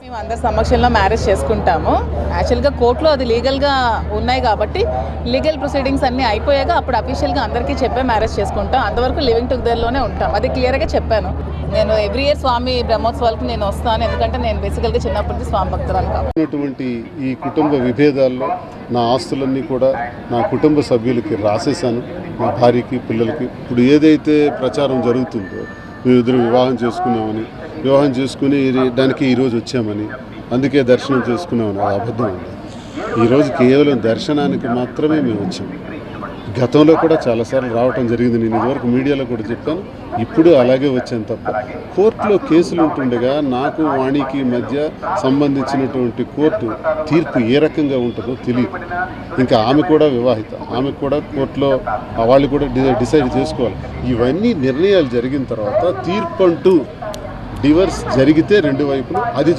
మేము అందరి సమక్షంలో మ్యారేజ్ చేసుకుంటాము. యాక్చువల్గా కోర్టులో అది లీగల్గా ఉన్నాయి కాబట్టి లీగల్ ప్రొసీడింగ్స్ అన్నీ అయిపోయాక అప్పుడు అఫీషియల్గా అందరికీ చెప్పే మ్యారేజ్ చేసుకుంటాం. అంతవరకు లివింగ్ టుగెదర్లోనే ఉంటాం. అది క్లియర్గా చెప్పాను. నేను ఎవ్రీ ఇయర్ స్వామి బ్రహ్మోత్సవాలకి నేను వస్తాను, ఎందుకంటే నేను బేసికల్గా చిన్నప్పటి నుంచి స్వామి భక్తురాలు కాబట్టి ఈ కుటుంబ విభేదాల్లో నా ఆస్తులన్నీ కూడా నా కుటుంబ సభ్యులకి రాసేసాను, నా భార్యకి పిల్లలకి. ఇప్పుడు ఏదైతే ప్రచారం జరుగుతుందో మేమిద్దరు వివాహం చేసుకుని దానికి ఈరోజు వచ్చామని, అందుకే దర్శనం చేసుకున్నామని, అది అబద్ధం అండి. ఈరోజు కేవలం దర్శనానికి మాత్రమే మేము వచ్చాము. గతంలో కూడా చాలాసార్లు రావటం జరిగింది. నేను ఇదివరకు మీడియాలో కూడా చెప్పాను, ఇప్పుడు అలాగే వచ్చాను తప్ప కోర్టులో కేసులు ఉంటుండగా నాకు వాణికి మధ్య సంబంధించినటువంటి కోర్టు తీర్పు ఏ రకంగా ఉంటుందో తెలియదు. ఇంకా ఆమె కూడా వివాహిత, ఆమెకు కూడా కోర్టులో వాళ్ళు కూడా డిసైడ్ చేసుకోవాలి. ఇవన్నీ నిర్ణయాలు జరిగిన తర్వాత తీర్పు అంటూ డివర్స్ జరిగితే రెండు వైపులు అది